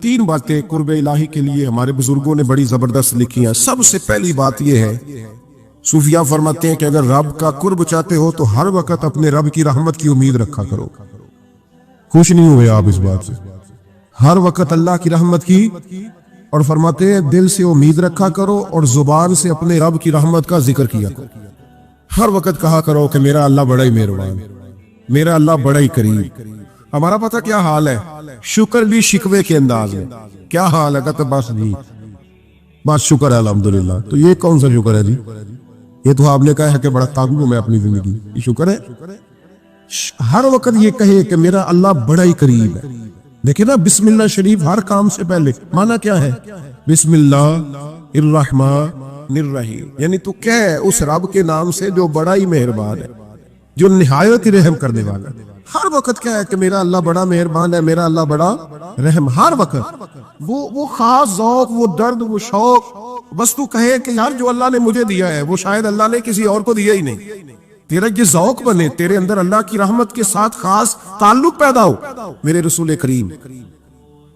तीन बातें कुर्बे इलाही के लिए हमारे बुजुर्गों ने बड़ी जबरदस्त लिखी हैं। सबसे पहली बात यह है, सूफिया फरमाते हैं कि अगर रब का कुर्ब चाहते हो तो हर वक्त अपने रब की रहमत की उम्मीद रखा करो। खुश नहीं हुए आप इस बात से? हर वक्त अल्लाह की रहमत की, और फरमाते हैं दिल से उम्मीद रखा करो और जुबान से अपने रब की रहमत का जिक्र किया करो। हर वक्त कहा करो कि मेरा अल्लाह बड़ा ही मेहरबान, मेरा अल्लाह बड़ा ही करीम। हमारा पता क्या हाल है? शुक्र भी शिकवे के अंदाज में। क्या हाल है? कहते बस जी, बस शुक्र है अल्हम्दुलिल्लाह। तो ये कौन सा शुक्र है जी? ये तो आपने कहा है कि बड़ा काबू हूं मैं अपनी जिंदगी, ये शुक्र है? हर वक्त ये कहे कि मेरा अल्लाह बड़ा ही करीब है। देखिए ना, बिस्मिल्लाह शरीफ हर काम से पहले माना क्या है? बिस्मिल्लाहिर्रहमानिर्रहीम, यानी तू कह उस रब के नाम से जो बड़ा ही मेहरबान है, जो निहायत ही रहम करने वाला है। हर वक्त क्या है कि मेरा अल्लाह बड़ा मेहरबान है, मेरा अल्लाह बड़ा रहम। हर वक्त वो खास ज़ौक़, वो दर्द, वो शौक, बस तू कहे कि यार जो अल्लाह ने मुझे दिया है वो शायद अल्लाह ने किसी और को दिया ही नहीं। तेरा ये ज़ौक़ बने, तेरे अंदर अल्लाह की रहमत के साथ खास ताल्लुक पैदा हो। मेरे रसूल करीम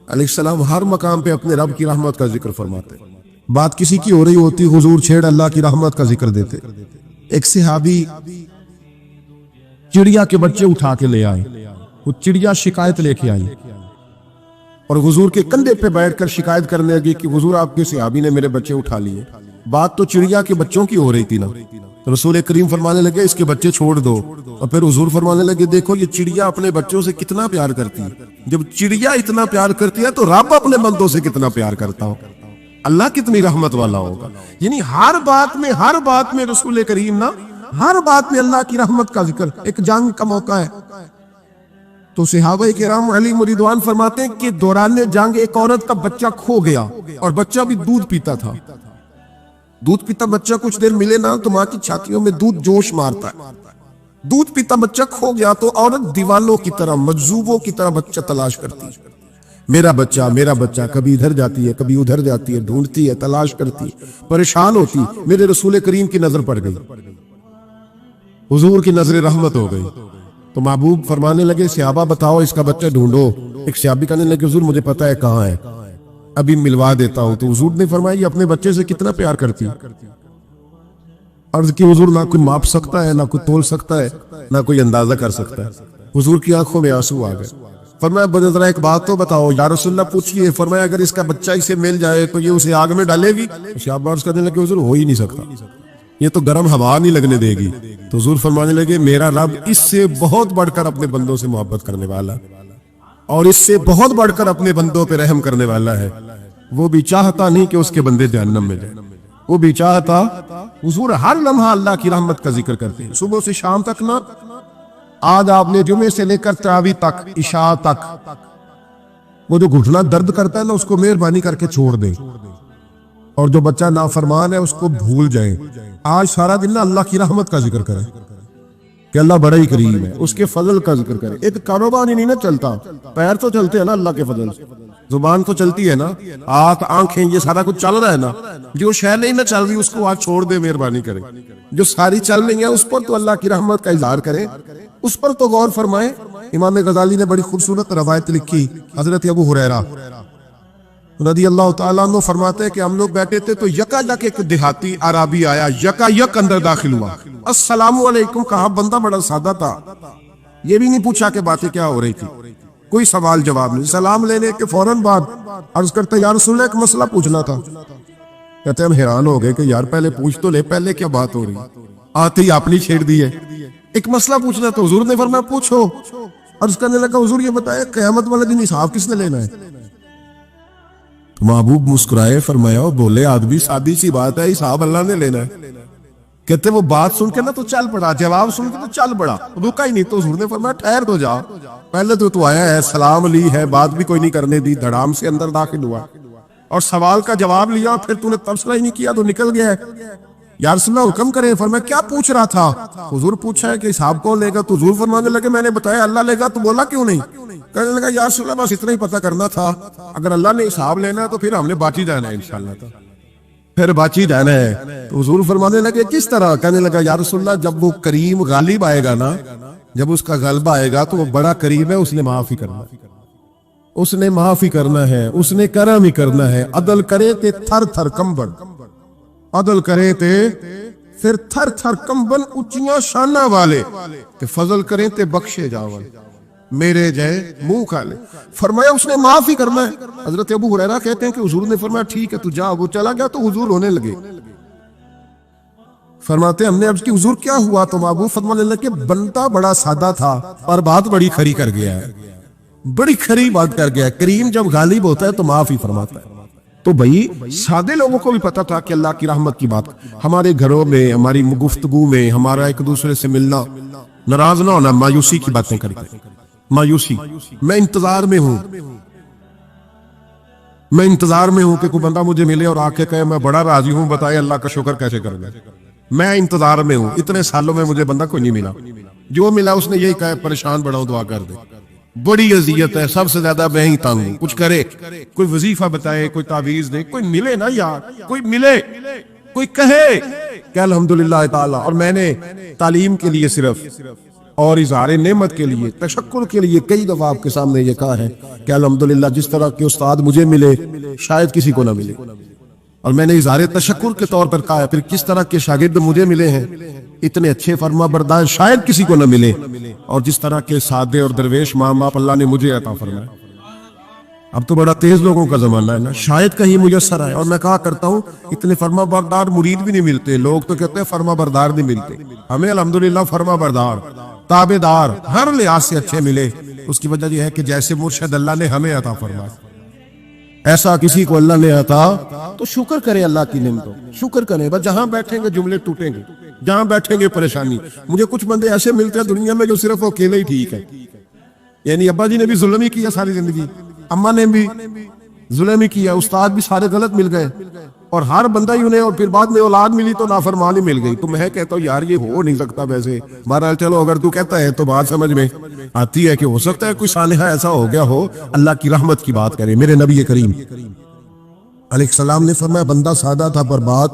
अलैहिस्सलाम हर मकाम पे अपने रब की रहमत का जिक्र फरमाते। बात किसी की हो रही होती, हुजूर छेड़ अल्लाह की रहमत का जिक्र देते। एक सहाबी चिड़िया के बच्चे उठा के ले आए, वो चिड़िया शिकायत लेके आई और हुजूर के कंधे पे बैठकर शिकायत करने लगी कि हुजूर आपके सहाबी ने मेरे बच्चे उठा लिए। बात तो चिड़िया के बच्चों की हो रही थी ना। तो रसूल करीम फरमाने लगे इसके बच्चे छोड़ दो, और फिर हुजूर फरमाने लगे देखो ये चिड़िया अपने बच्चों से कितना प्यार करती है। जब चिड़िया इतना प्यार करती है तो रब अपने बंदों से कितना प्यार करता हो, अल्लाह कितनी रहमत वाला होगा। यानी हर बात में रसूल करीम ना, हर बात में अल्लाह की रहमत का जिक्र। एक जंग का मौका है तो सहाबा किराम अलैहिम रिदवान फरमाते हैं कि दौरान जंग एक औरत का बच्चा खो गया, और बच्चा भी दूध पीता था। दूध पीता बच्चा कुछ देर मिले ना तो माँ की छातियों में दूध जोश मारता है। दूध पीता बच्चा खो गया तो औरत दीवालों की तरह, मजजूबों की तरह बच्चा तलाश करती है। मेरा बच्चा, कभी इधर जाती है कभी उधर जाती है, ढूंढती है, तलाश करती है, परेशान होती। मेरे रसूल करीम की नजर पड़ गई, हुजूर की नजर रहमत हो गई। तो महबूब फरमाने लगे सहाबा बताओ इसका बच्चा ढूंढो। एक सहाबी कहने लगे हुजूर मुझे पता है कहाँ है, अभी मिलवा देता हूं। तो हुजूर ने फरमाया ये अपने बच्चे से कितना प्यार करती है। अर्ज की हुजूर ना कोई माप सकता है, ना कोई तोल सकता है, ना कोई अंदाजा कर सकता है। हुजूर की आंखों में आंसू आ गए। फरमाया जरा एक बात तो बताओ या रसूलल्लाह पूछिए। फरमाया अगर इसका बच्चा इसे मिल जाए तो ये उसे आग में डालेगी? शाबाश कहने लगे हुजूर हो ही नहीं सकता, ये तो गर्म हवा नहीं लगने देगी। तो हुजूर फरमाने लगे मेरा रब इससे बहुत बढ़कर अपने बंदों से मोहब्बत करने वाला और इससे बहुत बढ़कर अपने बंदों पे रहम करने वाला है। वो भी चाहता नहीं कि उसके बंदे जहन्नम में जाए, वो भी चाहता। हुजूर हर लम्हा अल्लाह की रहमत का जिक्र करते हैं, सुबह से शाम तक ना। आज आपने जुमे से लेकर तरावी तक, इशा तक, वो जो घुटना दर्द करता है ना उसको मेहरबानी करके छोड़ दें, और जो बच्चा नाफरमान है उसको भूल जाए। आज सारा दिन ना अल्लाह की रहमत का जिक्र करें कि अल्लाह बड़ा ही करीम है, उसके फजल का जिक्र करें। एक कारोबार ही नहीं ना चलता, पैर तो चलते हैं ना अल्लाह के फजल से, जुबान तो चलती है ना, आंख आंखें ये सारा कुछ चल रहा है ना। जो शय नहीं ना चल रही उसको आज छोड़ दे, मेहरबानी करें। जो सारी चल रही है उस पर तो अल्लाह की रहमत का इजहार करें, उस पर तो गौर फरमाए। इमाम गजाली ने बड़ी खूबसूरत रवायत लिखी, हजरत अबू हुरैरा रदी अल्लाह तआला अन्हु फरमाते हैं कि हम लोग बैठे थे तो यकायक एक देहाती अराबी आया, यकायक अंदर दाखिल हुआ। अस्सलामु अलैकुम कहा, बंदा बड़ा सादा था, ये भी नहीं पूछा कि बातें क्या हो रही थी, कोई सवाल जवाब नहीं। सलाम लेने के फौरन बाद अर्ज करते या रसूलल्लाह एक मसला पूछना था। कहते हम हैरान हो गए कि यार पहले पूछ तो ले, पहले क्या बात हो रही, आते ही आपने छेड़ दी है। एक मसला पूछना तो हुजूर ने फरमाया पूछो। अर्ज करने लगा हुजूर ये बताया क़यामत वाले दिन हिसाब किसने लेना है? तो महबूब मुस्कुराए, फरमाया बोले आदमी सादी सी बात है, हिसाब अल्लाह ने लेना है। कहते वो बात सुन के ना तो चल पड़ा, जवाब सुन के तो चल पड़ा, रुका ही नहीं। तो हुजूर ने फरमाया ठहर तो जा, पहले तो तू आया है, सलाम ली है, बात भी कोई नहीं करने दी, धड़ाम से अंदर दाखिल हुआ और सवाल का जवाब लिया, फिर तूने तबसरा ही नहीं किया तो निकल गया है। या रसूलल्लाह हुक्म करे। फरमाया क्या पूछ रहा था? हुजूर पूछा है कि हिसाब कौन लेगा? तो हुजूर फरमाने लगे मैंने बताया अल्लाह लेगा। तो बोला क्यों नहीं? कहने लगा या रसूलल्लाह बस इतना ही पता करना था, अगर अल्लाह ने हिसाब लेना है तो फिर हमने बाची जाना है इंशाअल्लाह, तो फिर बाची जाना है। तो हुजूर फरमाने लगे किस तरह? कहने लगा या रसूलल्लाह जब वो करीम गालिब आएगा ना, जब उसका गलबा आएगा तो वो बड़ा करीब है, उसने माफ ही करना। उसने माफ ही करना है, उसने करम ही करना है। अदल करे ते थर थर कंबन, अदल करे ते फिर थर थर कंबन उचियां शाना वाले, ते फजल करें ते बख्शे जावन मेरे जय मुंह खाले। फरमाया उसने माफ ही करना है। हजरत अबू हुरैरा कहते हैं कि हुजूर ने फरमाया ठीक है तू जा। वो चला गया तो हुजूर रोने लगे। फरमाते हमने अब कि हुजूर क्या हुआ? तो अबू फरमाने लगे बंदा बड़ा सादा था और बात बड़ी खरी कर गया है, बड़ी खरी बात कर गया है। करीम जब गालिब होता है तो माफ ही फरमाता है। तो भाई सादे लोगों को भी पता था कि अल्लाह की रहमत की बात हमारे घरों में, हमारी गुफ्तगू में, हमारा एक दूसरे से मिलना, नाराज ना होना, मायूसी की बातें करके, मायूसी। मैं इंतजार में हूं, मैं इंतजार में हूं कि कोई बंदा मुझे मिले और आके कहे मैं बड़ा राजी हूं, बताए अल्लाह का शुक्र कैसे करना। मैं इंतजार में हूं, इतने सालों में मुझे बंदा कोई नहीं मिला। जो मिला उसने यही कहा परेशान बड़ा हूं, दुआ कर दे। बड़ी अजियत है, सबसे ज्यादा मैं ही तंग हूं। कुछ करे, कोई वजीफा बताए, कोई तावीज दे, कोई मिले ना यार, कोई मिले, कोई कहे कि अल्हम्दुलिल्लाह ताला। और मैंने तालीम के लिए सिर्फ और इज़हार नेमत के लिए, तशक्कुर के लिए कई दफा आपके सामने ये कहा है कि अल्हम्दुलिल्लाह जिस तरह के उस्ताद मुझे मिले शायद किसी को ना मिले। और मैंने इज़हार तशक्कुर के तौर पर कहा है, फिर किस तरह के शागिर्द मुझे मिले हैं, इतने अच्छे फरमा बरदार शायद किसी को न मिले। और जिस तरह के सादे और दरवेश माँ बाप अल्लाह ने मुझे अता फरमाया। अब तो बड़ा तेज लोगों का जमाना है ना, शायद कहीं मुयस्सर आए। और मैं कहा करता हूँ इतने फरमा बरदार मुरीद भी नहीं मिलते। लोग तो कहते हैं फरमा बरदार नहीं मिलते, हमें अल्हम्दुलिल्लाह फरमा बरदार, ताबेदार हर लिहाज से अच्छे मिले। उसकी वजह यह है कि जैसे मुर्शिद अल्लाह ने हमें अता फरमाया, ऐसा किसी को अल्लाह ने अता, तो शुक्र करे अल्लाह की नेमतों, शुक्र करें। बस जहां बैठेंगे जुमले टूटेंगे, जहां बैठेंगे परेशानी। मुझे कुछ बंदे ऐसे मिलते हैं दुनिया में जो सिर्फ अकेले ही ठीक है। यानी अब्बा जी ने भी जुल्म ही किया सारी जिंदगी, अम्मा ने भी जुल्म ही किया, उस्ताद भी सारे गलत मिल गए और हर बंदा ही उन्हें, और फिर बाद में औलाद मिली तो नाफरमान ही मिल गई। तो मैं कहता हूँ यार ये हो नहीं सकता। वैसे बहरहाल चलो, अगर तू कहता है तो बात समझ में आती है कि हो सकता है कोई सालिहा ऐसा हो गया हो। अल्लाह की रहमत की बात करें। मेरे नबी करीम अलैहिस्सलाम ने फरमाया बंदा सादा था पर बात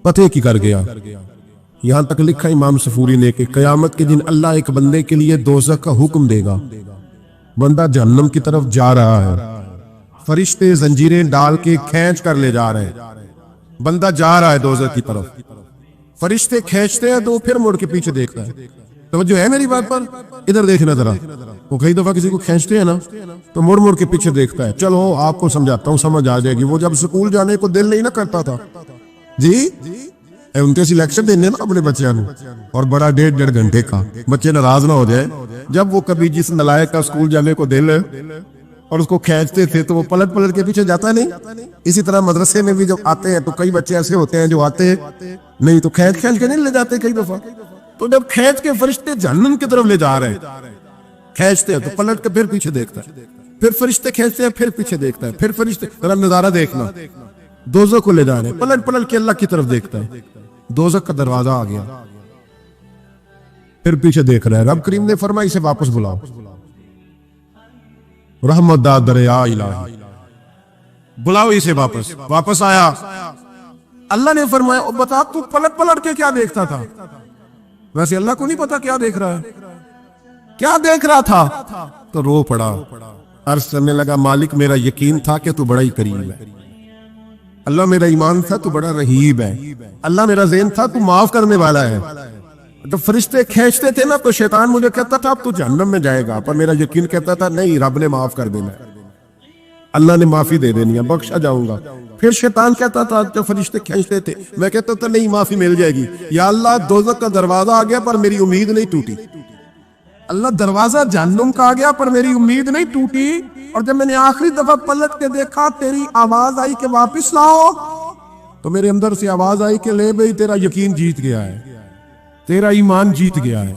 पते की कर गया। यहां तक लिखा इमाम सफूरी ने कि कयामत के दिन अल्लाह एक बंदे के लिए दोज़ख का हुक्म देगा। बंदा जहन्नम की तरफ जा रहा है, फरिश्ते जंजीरें डाल के खींच कर ले जा रहे हैं। बंदा जा रहा है दोज़ख की तरफ, फरिश्ते खींचते हैं तो फिर मुड़ के पीछे देखता है। तो जो है मेरी बात पर, इधर देखना जरा। वो कई दफा किसी को खींचते हैं ना तो मुड़ मुड़ के पीछे देखता है। चलो आपको समझाता हूँ, समझ आ जाएगी। वो जब स्कूल जाने को दिल नहीं ना करता था जी, उनके सिलेक्शन देने ना अपने बच्चों को, और बड़ा 1.5 घंटे का, बच्चे नाराज ना हो जाए। जब वो कभी जिस नलायक का स्कूल जाने को दिल और उसको खींचते थे तो वो पलट पलट के पीछे जाता नहीं। इसी तरह मदरसे में भी जब आते हैं तो कई बच्चे ऐसे होते हैं जो आते हैं नहीं तो खींच खींच के नहीं ले जाते कई दफा। तो जब खींच के फरिश्ते जहन्नम की तरफ ले जा रहे हैं, खींचते हैं तो पलट के फिर पीछे देखता है, फिर फरिश्ते खींचते हैं फिर पीछे देखता है, फिर फरिश्ते, जरा नजारा देखना, दोज़ख को ले जा रहे हैं, पलट पलट के अल्लाह की तरफ देखता है। दोज़ख का दरवाजा आ गया, फिर पीछे देख रहा है। रब करीम ने फरमाया इसे वापस बुलाओ, रहमत दा दरिया इलाही, बुलाओ इसे वापस। वापस आया, अल्लाह ने फरमाया बता तू पलट पलट के क्या देखता था? वैसे अल्लाह को नहीं पता क्या देख रहा है, क्या देख रहा था। तो रो पड़ा, अर्ज करने लगा मालिक मेरा यकीन था कि तू बड़ा ही करीब है। अल्लाह मेरा ईमान था तू बड़ा रहीब है। अल्लाह मेरा ज़हन था तू माफ करने वाला है। जब फरिश्ते खींचते थे ना तो शैतान मुझे कहता था अब तू जहन्नम में जाएगा, पर मेरा यकीन कहता था नहीं, रब ने माफ कर देना, अल्लाह ने माफी दे देनी है, बख्शा जाऊंगा। फिर शैतान कहता था जब फरिश्ते खींचते थे, मैं कहता था नहीं माफी मिल जाएगी। या अल्लाह दोज़ख का दरवाजा आ गया पर मेरी उम्मीद नहीं टूटी। अल्लाह दरवाजा जहन्नुम का आ गया पर मेरी उम्मीद नहीं टूटी। और जब मैंने आखिरी दफा पलट के देखा तेरी आवाज आई कि वापिस लाओ, तो मेरे अंदर से आवाज आई कि ले भाई तेरा यकीन जीत गया है, तेरा ईमान जीत गया है,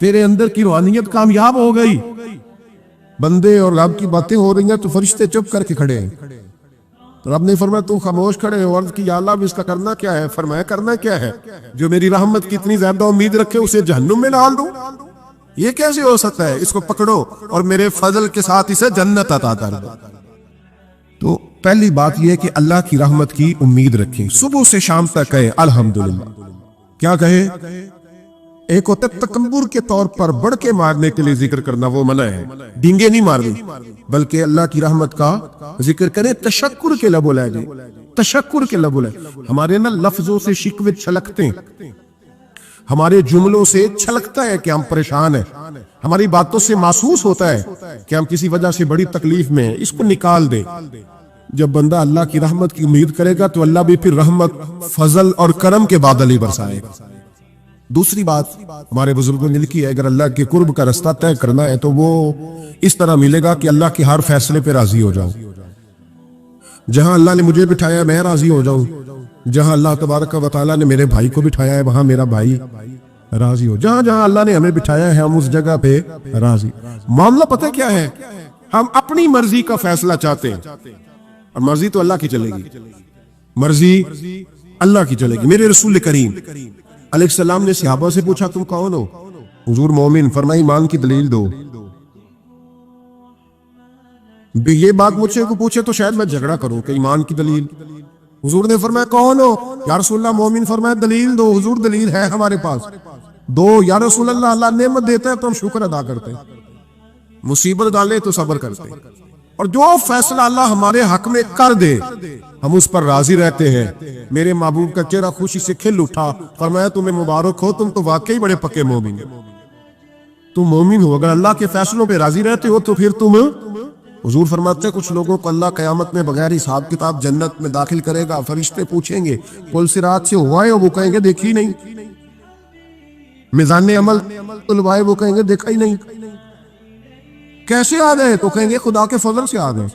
तेरे अंदर की रूहानियत कामयाब हो गई। बंदे और रब की बातें हो रही हैं तो फरिश्ते चुप करके खड़े हैं। तो रब ने फरमाया तू खामोश खड़े हो। अर्ज की या अल्लाह अब इसका करना क्या है? फरमाया करना क्या है, जो मेरी रहमत की इतनी ज्यादा उम्मीद रखे उसे जहन्नुम में डाल दूं? ये कैसे हो सकता है? इसको पकड़ो और मेरे फजल के साथ इसे जन्नत अता कर दो। तो पहली बात यह कि अल्लाह की रहमत की उम्मीद रखें, सुबह से शाम तक कहे अल्हम्दुलिल्लाह। क्या कहे? एक होता है तकब्बुर के तौर पर बढ़ के मारने के लिए जिक्र करना, वो मना है। डींगे नहीं मारनी, बल्कि अल्लाह की रहमत का जिक्र करें तशक्कुर के लबो लहजे, तशक्कुर के लबो लहजे। हमारे ना लफ्जों से शिकवे छलकते हैं, हमारे जुमलों से छलकता है कि हम परेशान हैं, हमारी बातों से महसूस होता है कि हम किसी वजह से बड़ी तकलीफ में हैं, इसको निकाल दे। जब बंदा अल्लाह की रहमत की उम्मीद करेगा तो अल्लाह भी फिर रहमत, फजल और करम के बादल ही बरसाएगा। दूसरी बात हमारे बुजुर्गों ने लिखी है, अगर अल्लाह के कुर्ब का रास्ता तय करना है तो वो इस तरह मिलेगा कि अल्लाह के हर फैसले पे राजी हो जाऊं। जहां अल्लाह ने मुझे बिठाया मैं राजी हो जाऊं, जहां अल्लाह तबारक व तआला ने मेरे भाई को बिठाया है वहां मेरा भाई राजी हो। जहां जहां अल्लाह ने हमें बिठाया है हम उस जगह पे राजी। मामला पता क्या है, हम अपनी मर्जी का फैसला चाहते हैं, और मर्जी तो अल्लाह की चलेगी, मर्जी अल्लाह की चलेगी। मेरे रसूल करीम अलैहिस्सलाम ने सहाबा से पूछा तुम कौन हो? हुजूर मोमिन। फरमाया ईमान की दलील दो। ये बात मुझसे को पूछे तो शायद मैं झगड़ा करूं कि ईमान की दलील। हुजूर ने फरमाया कौन हो? या रसूलल्लाह मोमिन। फरमाया दलील दो। हुजूर दलील है हमारे पास। दो। या रसूलल्लाह अल्लाह नेमत देता है तो हम शुक्र अदा करते हैं, मुसीबत डाले तो सब्र करते हैं, और जो फैसला अल्लाह हमारे हक में कर दे हम उस पर राजी रहते हैं। मेरे महबूब का चेहरा खुशी से खिल उठा। फरमाया तुम्हें मुबारक हो, तुम तो वाकई बड़े पक्के मोमिन हो, तुम मोमिन हो। अगर अल्लाह के फैसलों पे राजी रहते हो तो फिर तुम। हुजूर फरमाते कुछ लोगों को अल्लाह कयामत में बगैर हिसाब किताब जन्नत में दाखिल करेगा। फरिश्ते पूछेंगे पुल सिरात से हुआ है? वो कहेंगे देखी नहीं। मिजान अमल तुलवाए? वो कहेंगे देखा ही नहीं। कैसे आ गए? तो कहेंगे खुदा के फजल से आ गए।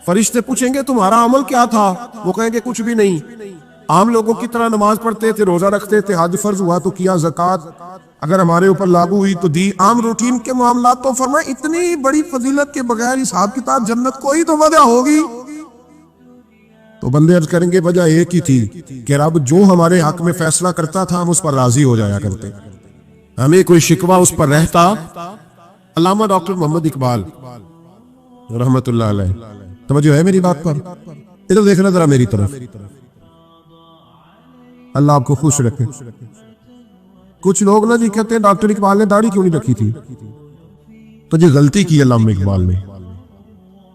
फरिश्ते पूछेंगे तुम्हारा अमल क्या था? वो कहेंगे कुछ भी नहीं। आम लोगों की तरह नमाज पढ़ते थे, रोजा रखते थे, हज फर्ज हुआ तो किया, ज़कात अगर हमारे ऊपर लागू हुई तो दी, आम रूटीन के मामला। तो फरमाया इतनी बड़ी फजीलत के बगैर हिसाब किताब जन्नत कोई तो वजह होगी। तो बंदे अर्ज करेंगे वजह एक ही थी कि रब जो हमारे हक में फैसला करता था हम उस पर राजी हो जाया करते, हमें कोई शिकवा उस पर रहता। अल्लामा डॉक्टर मोहम्मद इकबाल रहमतुल्लाह अलैह, समझो है मेरी बात पर? इधर देखना जरा मेरी तरफ। अल्लाह आपको खुश रखे। कुछ लोग ना जी कहते हैं डॉक्टर इकबाल ने दाढ़ी क्यों नहीं रखी थी? तो जी गलती की अल्लामा इकबाल ने,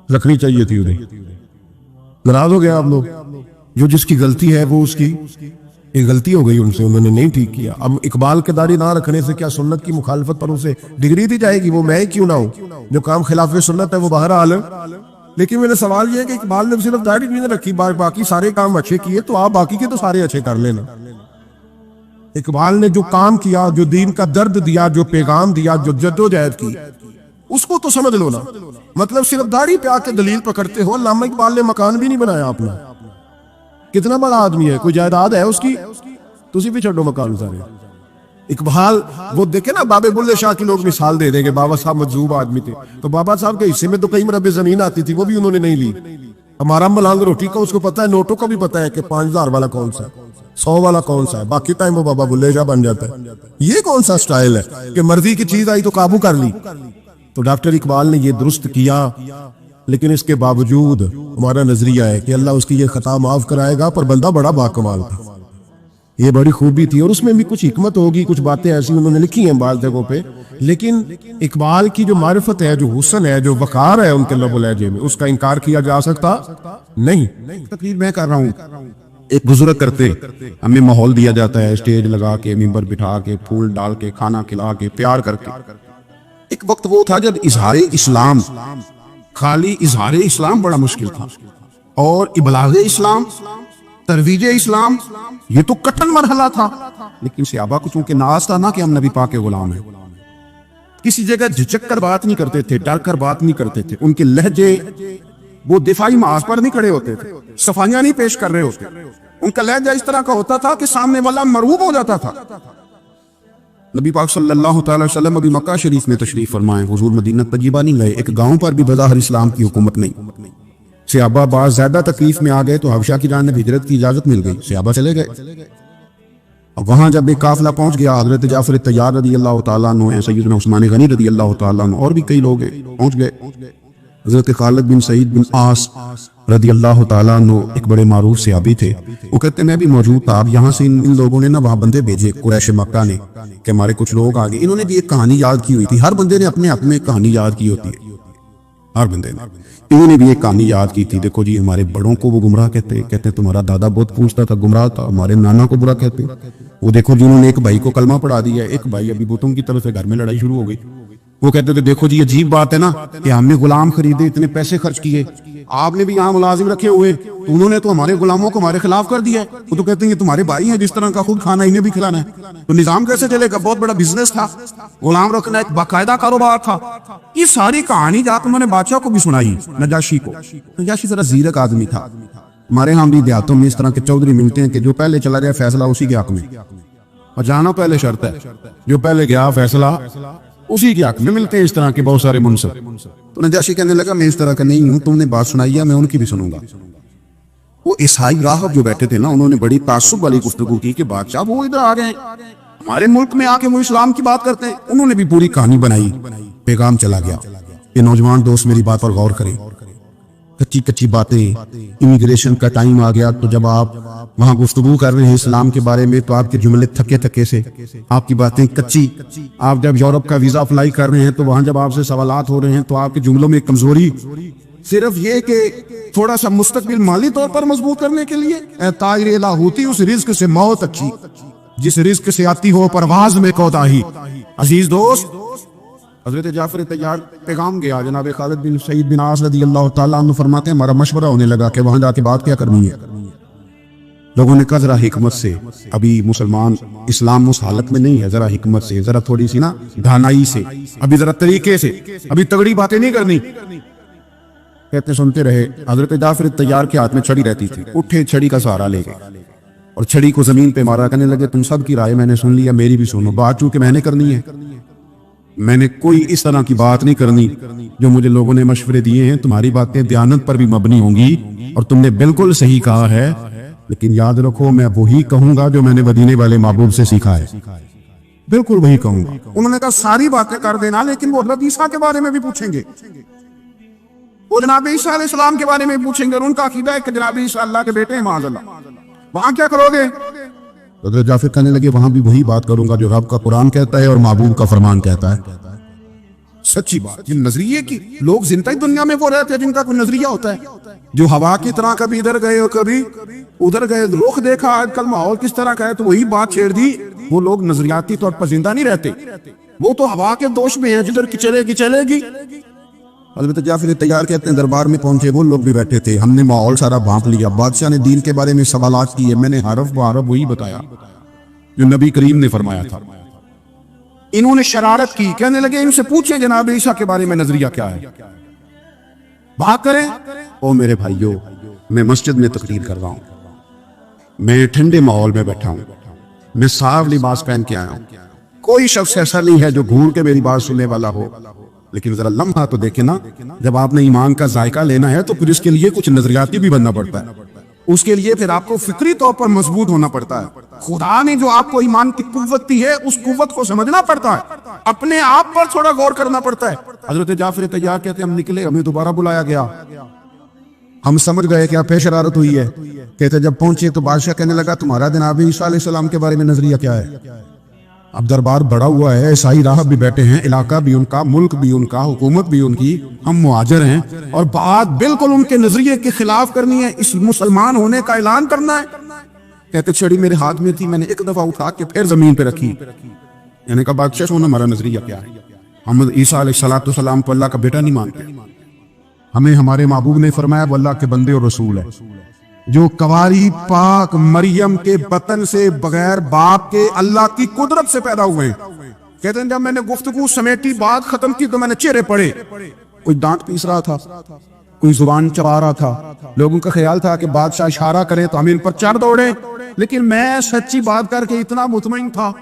रखनी चाहिए थी उन्हें। नाराज हो गया आप लोग? जो जिसकी गलती है वो उसकी एक गलती हो गई उनसे, उन्होंने नहीं ठीक किया। अब इकबाल के दाढ़ी ना रखने से क्या सुन्नत की मुखालफत पर उसे डिग्री दी जाएगी? वो मैं क्यों ना हूं, जो काम खिलाफ सुन्नत है वो बाहर हाल। लेकिन मेरा सवाल ये है कि इकबाल ने सिर्फ दाढ़ी नहीं रखी, बाकी सारे काम अच्छे किए, तो आप बाकी के तो सारे अच्छे कर लेना। इकबाल ने जो काम किया, जो दीन का दर्द दिया, जो पैगाम दिया, जो जद्दोजहद की, उसको तो समझ लो ना। मतलब सिर्फ दाढ़ी पे आके दलील पकड़ते हो। अल्लामा इकबाल ने मकान भी नहीं बनाया अपना, कितना बड़ा आदमी है, कोई जायदाद है उसकी? तुसी भी छोड़ो मकान सारे। इकबाल वो देखे ना, बाबे बुल्ले शाह की लोग मिसाल दे देंगे, बाबा साहब मजजूब आदमी थे, तो बाबा साहब के हिस्से में तो कई मरबे जमीन आती थी, वो भी उन्होंने नहीं ली। हमारा मलांग रोटी का उसको पता है, नोटों का भी पता है कि 5000 वाला कौन सा, 100 वाला कौन सा है, बाकी टाइम वो बाबा बुल्ले शाह बन जाता है। ये कौन सा स्टाइल है कि मर्जी की चीज आई तो काबू कर ली? तो डॉक्टर इकबाल ने ये दुरुस्त किया, लेकिन इसके बावजूद हमारा नजरिया है कि अल्लाह उसकी ये खता माफ कराएगा, पर बंदा बड़ा बाकमाल था, ये बड़ी खूबी थी, और उसमें भी कुछ हिकमत होगी, कुछ बातें ऐसी उन्होंने लिखी हैं बाल जगहों पे। लेकिन इकबाल की जो मारिफत है, जो हुस्न है, जो वकार है उनके लबो लहजे में, उसका इनकार किया जा सकता नहीं। तकरीर मैं कर रहा हूँ, एक बुजुर्ग करते, हमें माहौल दिया जाता है, स्टेज लगा के, मिंबर बिठा के, फूल डाल के, खाना खिला के, प्यार करके। एक वक्त वो था जब इजहार इस्लाम, खाली इजहार इस्लाम बड़ा मुश्किल था, और इबलाग इस्लाम, तरवीज इस्लाम, ये तो कठिन मरहला था। लेकिन सहाबा को चूंकि नाज था ना कि हम नबी पाक के गुलाम हैं, किसी जगह झिझक कर बात नहीं करते थे, डर कर बात नहीं करते थे। उनके लहजे वो दिफाई माज पर नहीं खड़े होते थे, सफाइयां नहीं पेश कर रहे होते। उनका लहजा इस तरह का होता था कि सामने वाला मरहूब हो जाता था। नबी पाक सल्लल्लाहु अलैहि वसल्लम अभी मक्का शरीफ में तशरीफ फरमाए, हुजूर मदीना तय्यबा नहीं गए, एक गांव पर भी बज़ाहिर इस्लाम की हुकूमत नहीं। सहाबा बाज़ ज्यादा तकलीफ में आ गए तो हबशा की जानिब हिजरत की इजाजत मिल गई, सहाबा चले गए। और वहां जब एक काफिला पहुंच गया, हजरत जाफर तैयार रदी अल्लाह तआला अन्हु, सय्यदना उस्मान गनी रदी अल्लाह तआला अन्हु, और भी कई लोग पहुंच गए। हज़रत खालिद बिन सईद बिन आस रदी अल्लाह ताला अन्हु एक बड़े मारूफ सहाबी थे। वो कहते मैं भी मौजूद था। अब यहाँ से इन लोगों ने ना वहाँ बंदे भेजे कुरैश मक्का ने कि हमारे कुछ लोग आ गए। इन्होंने भी एक कहानी याद की हुई थी। हर बंदे ने अपने आप में कहानी याद की होती है, हर बंदे ने। इन्होंने भी एक कहानी याद की थी। देखो जी, हमारे बड़ों को वो गुमराह कहते तुम्हारा दादा बहुत पूछता था, गुमराह था। हमारे नाना को बुरा कहते। वो देखो जी, उन्होंने एक भाई को कलमा पढ़ा दिया। एक भाई अभी बुतों की तरफ से घर में लड़ाई शुरू हो गई। वो कहते थे देखो जी, अजीब बात है ना कि हमने गुलाम खरीदे, इतने पैसे खर्च किए, आपने भी यहाँ मुलाजिम रखे हुए, तो उन्होंने तो हमारे गुलामों को हमारे खिलाफ कर दिया है। वो तो कहते हैं तुम्हारे भाई हैं, जिस तरह का खुद खाना इन्हें भी खिलाना है, तो निजाम कैसे चलेगा? बहुत बड़ा बिजनेस था, गुलाम रखना एक बाकायदा कारोबार था। ये सारी कहानी जाकर उन्होंने बादशाह को भी सुनाई, नजाशी को। नजाशी जरा जीरक आदमी था। हमारे यहाँ भी देहातों में इस तरह के चौधरी मिलते हैं कि जो पहले चला गया फैसला उसी के हक में, और जाना पहले शर्त है। जो पहले गया फैसला उसी के हक में मिलते हैं। इस तरह के बहुत सारे मुनसब। तो नजाशी कहने लगा मैं इस तरह का नहीं हूं, तुमने बात सुनाई है, मैं उनकी भी सुनूंगा। वो ईसाई राहब जो बैठे थे ना, उन्होंने बड़ी तासुब वाली गुफ्तगू की कि बादशाह वो इधर आ गए, हमारे मुल्क में आके वो इस्लाम की बात करते हैं। उन्होंने भी पूरी कहानी बनाई, पैगाम चला गया। ये नौजवान दोस्त मेरी बात पर गौर करें। कच्ची कच्ची बातें, इमिग्रेशन का टाइम आ गया तो जब आप वहां गुफ्तगू कर रहे हैं इस्लाम के बारे में, तो आपके जुमले थके थके से, आपकी बातें कच्ची। आप जब यूरोप का वीजा अप्लाई कर रहे हैं तो वहां जब आपसे सवालात हो रहे हैं तो आपके जुमलों में कमजोरी। सिर्फ ये कि थोड़ा सा मुस्तकबिल माली तौर पर मजबूत करने के लिए ताइर लाहूती, उस रिस्क से मौत अच्छी जिस रिस्क से आती हो परवाज में कोताही। अजीज दोस्त, हजरत जाफर तैयार पैगाम गया जनाब खालिद बिन सईद बिन आस रदी अल्लाह ताला अन्हु फरमाते हैं हमारा मशवरा होने लगा कि वहां जाके बात क्या करनी है। लोगों ने कहा जरा हिकमत से, अभी मुसलमान इस्लाम उस हालत में नहीं है, जरा हिकमत से, जरा थोड़ी सी ना ढानाई से, अभी जरा तरीके से, अभी तगड़ी बातें नहीं करनी। कहते सुनते रहे। हजरत जाफर तैयार के हाथ में छड़ी रहती थी, उठे छड़ी का सहारा ले गए और छड़ी को जमीन पे मारा। कहने लगे तुम सब की राय मैंने सुन लिया, मेरी भी सुनो। बात चूंकि मैंने करनी है, मैंने कोई इस तरह की बात नहीं करनी जो मुझे लोगों ने मशवरे दिए हैं। तुम्हारी बातें दयानत पर भी मबनी होंगी और तुमने बिल्कुल सही कहा है, लेकिन याद रखो मैं वही कहूंगा जो मैंने मदीने वाले महबूब से सीखा है, बिल्कुल वही कहूंगा। उन्होंने कहा सारी बातें कर देना, लेकिन वो हज़रत ईसा के बारे में भी पूछेंगे, वो जनाब ईसा अलैहिस्सलाम के बारे में पूछेंगे और उनका अकीदा है कि जनाब ईसा अल्लाह के बेटे हैं माअज़ल्लाह। वहां क्या करोगे? हज़रत जाफर कहने लगे वहां भी वही बात करूंगा जो रब का कुरान कहता है और महबूब का फरमान कहता है। सच्ची बात, ये नजरिए की लोग जिंदा दुनिया में वो रहते हैं जिनका कोई नजरिया होता है, जो हवा की तरह कभी इधर गए और कभी उधर गए। रुख देखा आजकल माहौल किस तरह का है तो वही बात छेड़ दी। वो लोग नजरियाती तौर पर जिंदा नहीं रहते, वो तो हवा के दोष में है, जिधर की चलेगी चलेगी। हज़रत जाफर तैयार कहते हैं दरबार में पहुंचे, वो लोग भी बैठे थे। हमने माहौल सारा भांप लिया। बादशाह ने दीन के बारे में सवालात किए, मैंने हरफ बहरफ वही बताया जो नबी करीम ने फरमाया था। इन्होंने शरारत की, कहने लगे इनसे पूछें जनाब ईसा के बारे में नजरिया क्या है, भाग करें। ओ मेरे भाइयों, मैं मस्जिद में तकरीर कर रहा हूं, मैं ठंडे माहौल में बैठा हूं, मैं साफ लिबास पहन के आया हूं। कोई शख्स ऐसा नहीं है जो घूर के मेरी बात सुनने वाला हो, लेकिन जरा लम्हा तो देखे ना, जब आपने ईमान का जायका लेना है तो फिर इसके लिए कुछ नजरियाती भी बनना पड़ता है। उसके लिए फिर आपको फिक्री तौर पर मजबूत होना पड़ता है। खुदा ने जो आपको ईमान की कुव्वत दी है उस कुव्वत को समझना पड़ता है, अपने आप पर थोड़ा गौर करना पड़ता है। हजरत जाफर तैयार कहते हम निकले, हमें दोबारा बुलाया गया, हम समझ गए क्या पेश शरारत हुई है। कहते जब पहुंचे तो बादशाह कहने लगा तुम्हारा जनाब ईसा अलैहिस्सलाम के बारे में नजरिया क्या है। अब दरबार बड़ा हुआ है, ईसाई राहब भी बैठे हैं, इलाका भी उनका, मुल्क भी उनका, हुकूमत भी उनकी, हम मुहाजिर हैं और बात बिल्कुल उनके नजरिए के खिलाफ करनी है, इस मुसलमान होने का ऐलान करना है। कहते छड़ी मेरे हाथ में थी, मैंने एक दफा उठा के फिर जमीन पे रखी। यानी कहा बादशाह सुनो हमारा नजरिया क्या है। हम ईसा अलैहिस्सलाम को अल्लाह का बेटा नहीं मानते, हमें हमारे महबूब ने फरमाया वो अल्लाह के बंदे और रसूल है, जो कवारी पाक मरियम के बतन से बगैर बाप के अल्लाह की कुदरत से पैदा हुए हैं। कहते हैं जब मैंने गुफ्तगू समेटी बात खत्म की तो मैंने चेहरे पड़े, कोई दांत पीस रहा था, कोई जुबान चबा रहा था। लोगों का ख्याल था कि बादशाह इशारा करे तो हम इन पर चढ़ दौड़े, लेकिन मैं सच्ची बात करके इतना मुतमईन था,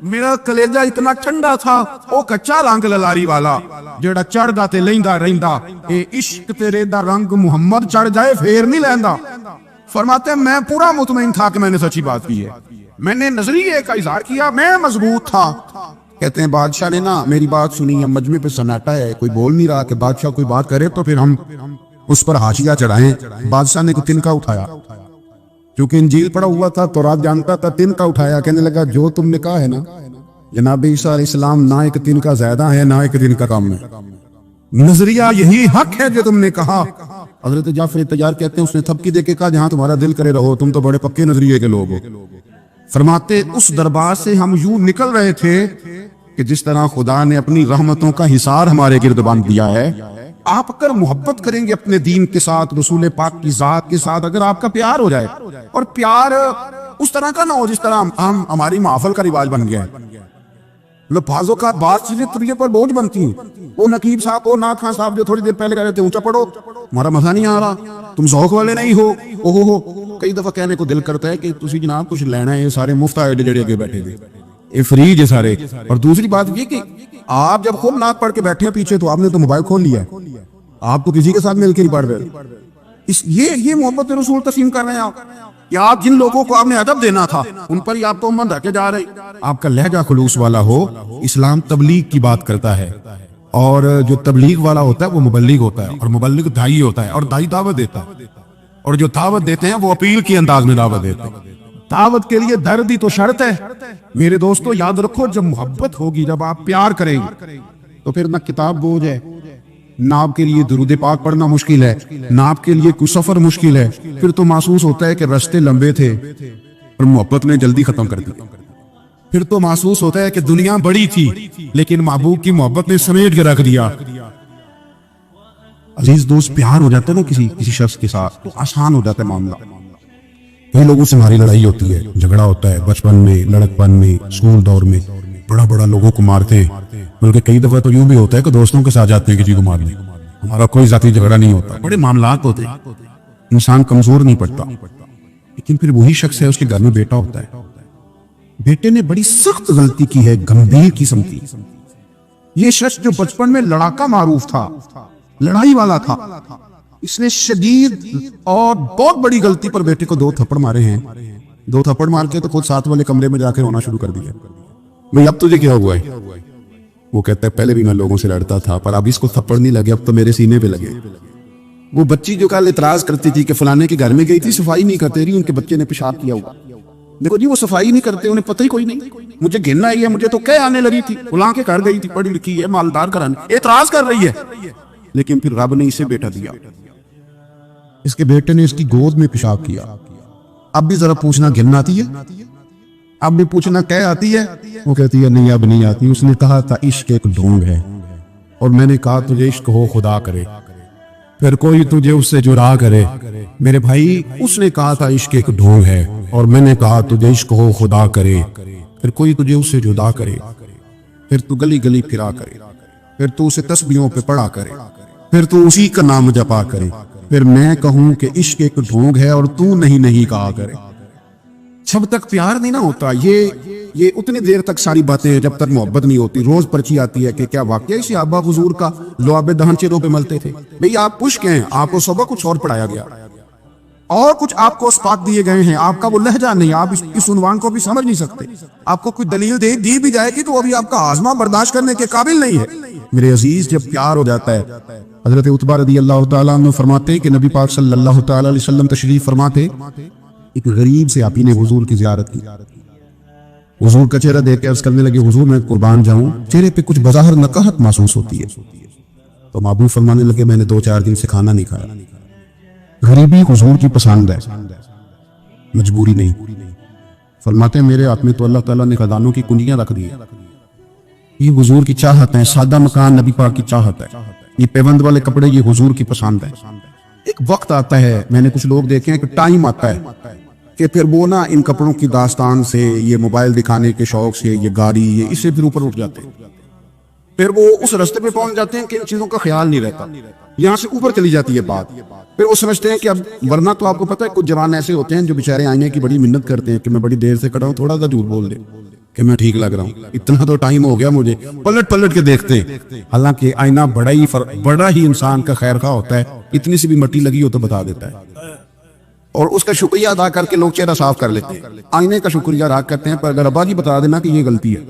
मेरा कलेजा इतना ठंडा था। ओ कच्चा रंग ललारी वाला जेड़ा चढ़दा ते लैंदा रहिंदा, ए इश्क तेरे दा रंग मुहम्मद चढ़ जाए फेर नहीं लैंदा। फरमाते मैं पूरा मुतमईन था कि मैंने सच्ची बात की है, मैंने नजरिए का इजहार किया, मैं मजबूत था। कहते हैं बादशाह ने ना मेरी बात सुनी, अब मजमे पे सन्नाटा है, कोई बोल नहीं रहा कि बादशाह कोई बात करे तो फिर हम उस पर हाशिया चढ़ाएं। बादशाह ने तिनका उठाया, क्योंकि इंजील पड़ा हुआ था, तौरात जानता था। तिनका उठाया, कहने लगा जो तुमने कहा है ना जनाब ईसा अलैहिस्सलाम, ना एक तिनका ज्यादा है ना एक तिनका कम है, नजरिया यही हक है जो तुमने कहा। हजरत जाफर तैयार कहते हैं उसने थपकी देके कहा जहां तुम्हारा दिल करे रहो, तुम तो बड़े पक्के नजरिए के लोग हो। फरमाते उस दरबार से हम यूं निकल रहे थे कि जिस तरह खुदा ने अपनी रहमतों का हिसार हमारे गिर्द बांध दिया है। आप अगर मोहब्बत करेंगे अपने दीन के साथ, रसूल पाक की जात के साथ, अगर आपका प्यार हो जाए, और प्यार उस तरह का ना हो जिस तरह हम हमारी महफिल का रिवाज बन गया है। लफाजों का बात चीजें तुझे पर बोझ बनती हैं। वो नकीब साहब, वो नाथ खान साहब जो थोड़ी देर पहले कह रहे थे ऊंचा पढ़ो, हमारा मजा नहीं आ रहा, तुम शौक वाले नहीं हो, ओहो हो। कई दफा कहने को दिल करता है कि तुसी जनाब कुछ लेना है, ये सारे मुफ्त आए जेड़े अगे बैठे थे, ये फ्री है सारे। और दूसरी बात ये कि आप जब खूब नाक पढ़ के बैठे हैं पीछे, तो आपने तो मोबाइल खोल लिया है, आप तो किसी के साथ मिलकर ही पढ़ रहे। इस ये मोहब्बत रसूल तस्लीम कर रहे हैं आप, या आप जिन लोगों को आपने अदब देना था उन पर ही आप तो मन रखे जा रहे। आपका लहजा खुलूस वाला हो। इस्लाम तबलीग की बात करता है, और जो तबलीग वाला होता है वो मुबल्लिग होता है, और मुबल्लिग दाई होता है, और दाई दावत देता है, और जो दावत देते हैं वो अपील के अंदाज में दावत देते हैं। दावत के लिए दर्द ही तो शर्त है। मेरे दोस्तों याद रखो, जब मोहब्बत होगी, जब आप प्यार करेंगे, तो फिर ना किताब बोझ है, ना आपके लिए दुरूद पाक पढ़ना मुश्किल है, ना आपके लिए कुछ सफर मुश्किल है। फिर तो महसूस होता है कि रास्ते लंबे थे और मोहब्बत ने जल्दी खत्म कर दी। फिर तो महसूस होता है कि दुनिया बड़ी थी लेकिन महबूब की मोहब्बत ने समेट के रख दिया। अजीज दोस्त, प्यार हो जाता है ना किसी शख्स के साथ, तो आसान हो जाता है मामला। कई लोगों से हमारी लड़ाई होती है, झगड़ा होता है, बचपन में, लड़कपन में, स्कूल दौर में बड़ा बड़ा लोगों को मारते हैं। बल्कि कई दफा तो यूं भी होता है कि दोस्तों के साथ जाते हैं किसी को मारने। हमारा कोई जाती झगड़ा नहीं होता, बड़े मामलात होते हैं, इंसान कमजोर नहीं पड़ता। लेकिन फिर वही शख्स है, उसके घर में बेटा होता है, बेटे ने बड़ी सख्त गलती की है, गंभीर किस्म की। ये शख्स जो बचपन में लड़ाका मारूफ था, लड़ाई वाला था, इसने शदीद और बहुत बड़ी गलती पर बेटे को 2 थप्पड़ मारे हैं। 2 थप्पड़ मार के तो खुद साथ वाले कमरे में जाकर रोना शुरू कर दिया। भाई अब तुझे क्या हुआ है? वो कहता है पहले भी मैं लोगों से लड़ता था, पर अब इसको थप्पड़ नहीं लगे, अब तो मेरे सीने पे लगे। वो बच्ची जो कल इतराज करती थी कि फलाने के घर में गई थी, सफाई नहीं करते रही, उनके बच्चे ने पेशाब किया हुआ। देखो जी, वो सफाई नहीं करते, उन्हें पता ही कोई नहीं। मुझे घिन आई है, मुझे तो कह आने लगी थी, फलां के घर गई थी, पढ़ी लिखी है, मालदार कराने, एतराज कर रही है। लेकिन फिर रब ने इसे बेटा दिया, इसके बेटे ने इसकी गोद में पेशाब किया। अब भी जरा पूछना घिन आती है? अब भी पूछना कह आती है? वो कहती है नहीं अब नहीं आती। उसने कहा था इश्क एक ढोंग है, और मैंने कहा तुझे इश्क हो खुदा करे, फिर कोई तुझे उससे जुड़ा करे। मेरे भाई, उसने कहा था इश्क एक ढोंग है, और मैंने कहा तुझे इश्क हो खुदा करे, फिर कोई तुझे उससे जुदा करे, फिर तू गली गली फिरा करे, फिर तू उसे तस्बीहों पे पढ़ा करे, फिर तू उसी का नाम जपा करे, फिर मैं कहूं कि इश्क एक ढोंग है और तू नहीं नहीं कहा करे। जब तक प्यार नहीं ना होता, ये उतनी देर तक सारी बातें, जब तक मोहब्बत नहीं होती। रोज पर्ची आती है कि क्या वाकई सहाबा हुजूर का लुआबे दहन चेहरों पे मलते थे। भाई आप पुश के हैं, आपको सबक कुछ और पढ़ाया गया, और कुछ आपको अस्पात दिए गए हैं, आपका वो लहजा नहीं, आप इस उन्वान को भी समझ नहीं सकते। आपको कोई दलील दी भी जाएगी तो अभी आपका आजमा बर्दाश्त करने के काबिल नहीं है। मेरे अजीज, जब प्यार हो जाता है, हजरत उतबा रदी अल्लाह तआला अन्हु फरमाते कि नबी पाक सल्लल्लाहु तआला अलैहि वसल्लम तशरीफ फरमाते, एक गरीब से आपी ने हुजूर की जियारत की। हुजूर का चेहरा देख के अर्ज करने लगे, हुजूर मैं कुर्बान जाऊं, चेहरे पे कुछ बज़ाहिर नकाहत महसूस होती है। तो महबूब फरमाने लगे मैंने 2-4 दिन से खाना नहीं खाया। गरीबी हुजूर की पसंद है, मजबूरी नहीं। फरमाते मेरे हाथ में तो अल्लाह ताला ने खजानों की कुंजियां रख दी है। ये हुजूर की चाहत है, सादा मकान नबी पाक की चाहत है, ये पेवंद वाले कपड़े ये हुजूर की पसंद है। एक वक्त आता है, मैंने कुछ लोग देखे हैं कि टाइम आता है कि फिर वो ना इन कपड़ों की दास्तान से, ये मोबाइल दिखाने के शौक से, ये गाड़ी, ये इससे फिर ऊपर उठ जाते हैं। फिर वो उस रास्ते पे पहुंच जाते हैं कि इन चीजों का ख्याल नहीं रहता, यहाँ से ऊपर चली जाती है बात। फिर वो समझते हैं कि अब, वरना तो आपको पता है कुछ जवान ऐसे होते हैं जो बेचारे आईने की बड़ी मिन्नत करते हैं कि मैं बड़ी देर से खड़ा हूँ, थोड़ा सा झूठ बोल दे कि मैं ठीक लग रहा हूँ, इतना तो टाइम हो गया मुझे, पलट पलट के देखते हैं। हालांकि आईना बड़ा ही इंसान का खैर खा होता है, इतनी सी भी मट्टी लगी हो तो बता देता है, और उसका शुक्रिया अदा करके लोग चेहरा साफ कर लेते हैं। आईने का शुक्रिया अदा करते हैं, पर अगर अब्बा जी बता देना कि ये गलती है,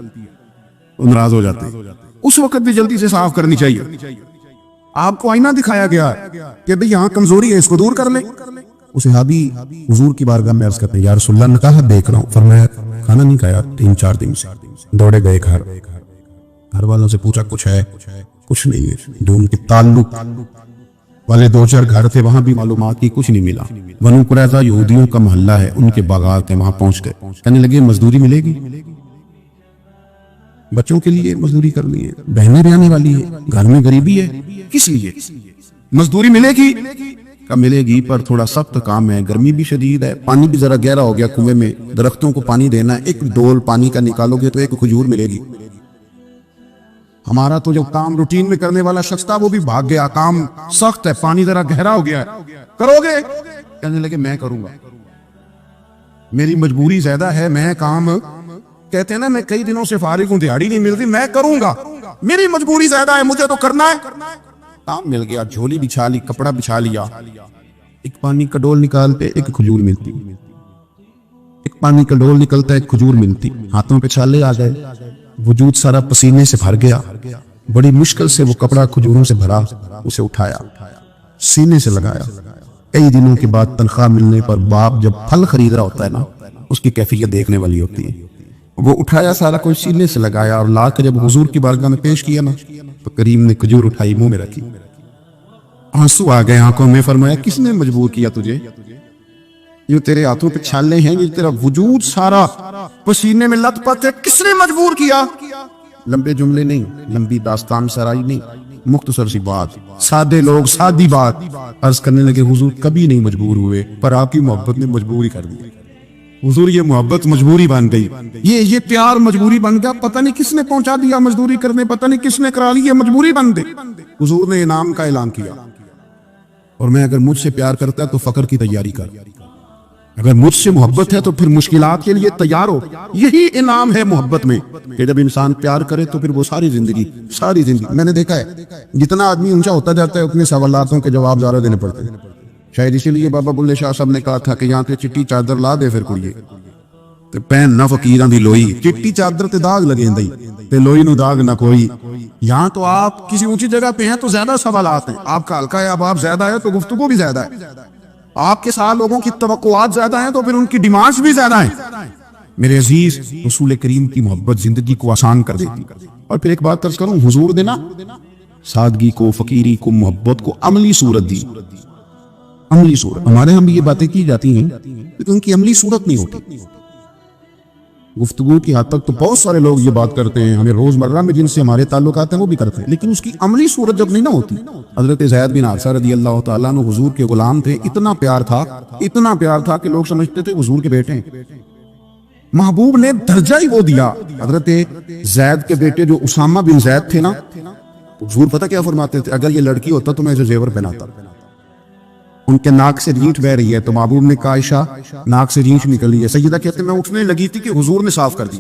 वो नाराज हो जाते हैं। उस वक्त भी जल्दी से साफ करनी चाहिए। आपको आईना दिखाया गया है कि भाई यहाँ कमजोरी है, इसको दूर कर ले। उस सहाबी हुजूर की बारगाह में अर्ज करते हैं, या रसूलल्लाह, ने कहा देख रहा हूँ। फरमाया खाना नहीं खाया 3-4 दिन से। दौड़े गए घर वालों से पूछा कुछ है? कुछ नहीं है। जो उनके ताल्लुक वाले 2-4 घर थे वहां भी मालूमात की, कुछ नहीं मिला। बनु कुरैज़ा यहूदियों का मोहल्ला है, उनके बागात है, वहां पहुंच गए। कहने लगे मजदूरी मिलेगी, बच्चों के लिए मजदूरी करनी है, बहनें भी आने वाली है, घर में गरीबी है, किस लिए मजदूरी मिलेगी? का मिलेगी, पर थोड़ा सख्त काम है, गर्मी भी शदीद है, पानी भी जरा गहरा हो गया कुएं में, दरख्तों को पानी देना है, एक डोल पानी का निकालोगे तो एक खजूर मिलेगी। हमारा तो जो काम रूटीन में करने वाला शख्स था वो भी भाग गया, काम सख्त है, पानी जरा गहरा हो गया है, करोगे? कहने लगे मैं करूंगा, मेरी मजबूरी ज्यादा है, मैं काम, कहते हैं ना मैं कई दिनों से फारिग हूं, दिहाड़ी नहीं मिलती, मैं करूंगा, मेरी मजबूरी ज्यादा है, मुझे तो करना है। काम मिल गया, झोली बिछा ली, कपड़ा बिछा लिया, एक पानी का डोल निकालते एक खजूर मिलती, एक पानी का डोल निकलता एक खजूर मिलती, हाथों पे छाले आ गए, वजूद सारा पसीने से भर गया, बड़ी मुश्किल से वो कपड़ा खजूरों से भरा, उसे उठाया, सीने से लगाया। कई दिनों के बाद तनख्वाह मिलने पर बाप जब फल खरीद रहा होता है ना, उसकी कैफियत देखने वाली होती है। वो उठाया, सारा कुछ सीने से लगाया और ला कर जब हुजूर की बारगाह में पेश किया ना, तो करीम ने खजूर उठाई, मुंह में रखी, आंसू आ गए आंखों में। फरमाया किसने मजबूर किया तुझे? ये तेरे हाथों पे छाले हैं, ये तेरा वजूद सारा पसीने में लथपथ है, किसने मजबूर किया? लंबे जुमले नहीं, लंबी दास्तान सराई नहीं, मुख्तसर सी बात, सादे लोग सादी बात अर्ज करने लगे, हुजूर कभी नहीं मजबूर हुए, पर आपकी मोहब्बत ने मजबूरी कर दी। हुजूर ये मोहब्बत मजबूरी बन गई, ये प्यार मजबूरी बन गया, पता नहीं किसने पहुंचा दिया मजदूरी करने, पता नहीं किसने करा ली, ये मजबूरी बन गई। हुजूर ने इनाम का ऐलान किया, और मैं अगर मुझसे प्यार करता है तो फकर की तैयारी कर, अगर मुझसे मोहब्बत है तो फिर मुश्किलात के लिए तैयार हो। यही इनाम है मोहब्बत में कि जब इंसान प्यार करे तो फिर वो सारी जिंदगी मैंने देखा है, जितना आदमी ऊंचा होता जाता है उतने सवालातों के जवाब ज्यादा देने पड़ते हैं। शायद इसीलिए बाबा बुल्ले शाह साहब ने कहा था कि यहाँ पे चिट्टी चादर ला दे फिर कुड़िए ते पहन ना फकीरां दी लोई, चिट्टी चादर ते दाग लगे ते लोई नु दाग ना कोई। यहाँ तो आप किसी ऊंची जगह पे हैं तो ज्यादा सवालात हैं, आपका हल्का है, अब आप ज्यादा है तो गुफ्तगू भी ज्यादा है, आपके साथ लोगों की तवक्कुआत ज्यादा है तो फिर उनकी डिमांड्स भी ज्यादा है। मेरे अजीज, रसूल करीम की मोहब्बत जिंदगी को आसान कर देती। और फिर एक बात अर्ज करूं, हुजूर ने ना सादगी को, फकीरी को, मोहब्बत को अमली सूरत दी। अमली सूरत, हमारे यहाँ भी ये बातें की जाती हैं लेकिन उनकी अमली सूरत नहीं होती। गुफ्तगू की हद तक तो बहुत सारे लोग ये बात करते हैं, हमें रोजमर्रा में जिनसे हमारे ताल्लुकात हैं वो भी करते हैं, लेकिन उसकी अमली सूरत जब नहीं ना होती। हजरत ज़ैद बिन हारिसा रज़ियल्लाहु तआला अन्हु हुजूर के गुलाम थे, इतना प्यार था कि लोग समझते थे हुजूर के बेटे हैं। महबूब ने दर्जा ही वो दिया। हजरत ज़ैद के बेटे जो उसामा बिन ज़ैद थे ना, हुजूर पता क्या फरमाते थे, अगर ये लड़की होता तो मैं इसे जेवर पहनाता। उनके नाक से रींठ बह रही है तो महबूब ने कहा आयशा नाक से रींठ निकली है। सैयदा कहते मैं उठने लगी थी कि हुजूर ने साफ कर दी।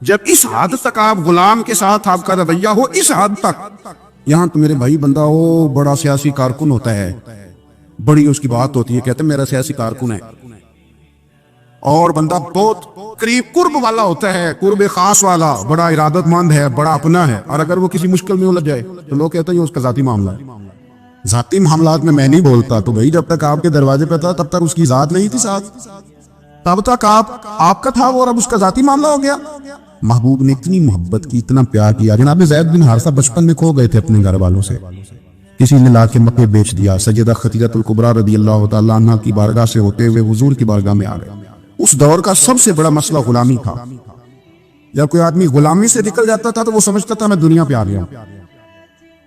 जब इस हद तक आप गुलाम के साथ आपका रवैया हो, इस हद तक, यहाँ तो मेरे भाई बंदा हो बड़ा सियासी कारकुन होता है, बड़ी उसकी बात होती है, कहते मेरा सियासी कारकुन है, और बंदा बहुत करीब कुर्ब वाला होता है, कुर्ब खास वाला, बड़ा इरादतमंद है, बड़ा अपना है, और अगर वो किसी मुश्किल में उलझ जाए तो लोग कहते हैं उसका जाती मामला है। जाती मामलात में मैं नहीं बोलता, तो भाई जब तक आपके दरवाजे पे था तब तक उसकी जात नहीं थी साथ, तब तक आपका था वो, और अब उसका जाती मामला हो गया। महबूब ने इतनी मोहब्बत की, इतना प्यार किया। जनाब ज़ैद बिन हारिसा बचपन में खो गए थे अपने घर वालों से, किसी ने लाके मक्के बेच दिया। सैयदा खदीजतुल कुबरा रज़ियल्लाहु तआला अन्हा की बारगाह से होते हुए हुजूर की बारगाह में आ गए। उस दौर का सबसे बड़ा मसला गुलामी था। जब कोई आदमी गुलामी से निकल जाता था तो वो समझता था मैं दुनिया पे आ गया।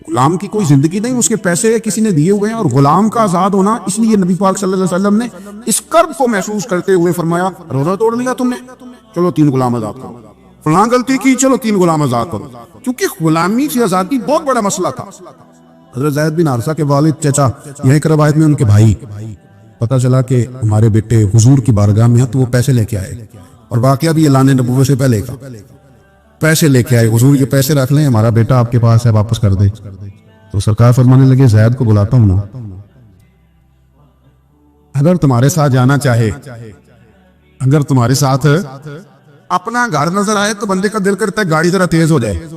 गुलाम की कोई जिंदगी नहीं, उसके पैसे किसी ने दिए हुए हैं, और गुलाम का आजाद होना। इसलिए नबी पाक सल्लल्लाहु अलैहि वसल्लम ने इस कर्ब को महसूस करते हुए फरमाया, रोजा तोड़ लिया तुमने, चलो 3 गुलाम आजाद करो, फलां गलती की, चलो 3 गुलाम आजाद करो। क्योंकि गुलामी से आजादी बहुत बड़ा मसला था। हज़रत ज़ैद बिन हारिसा के वालिद चचा, यह एक रवायत में उनके भाई, पता चला कि हमारे बेटे हुजूर की बारगाह में है, तो वो पैसे लेके आए, और वाकया भी ऐलान नबूवत से पहले का पैसे लेके आए। हुजूर ये पैसे रख लें, हमारा बेटा आपके पास है, वापस कर दे। तो सरकार फरमाने लगे ज़ैद को बुलाता हूं ना, अगर तुम्हारे साथ जाना चाहे, अगर तुम्हारे साथ अपना घर नजर आए तो बंदे का दिल करता है गाड़ी जरा तेज हो जाए,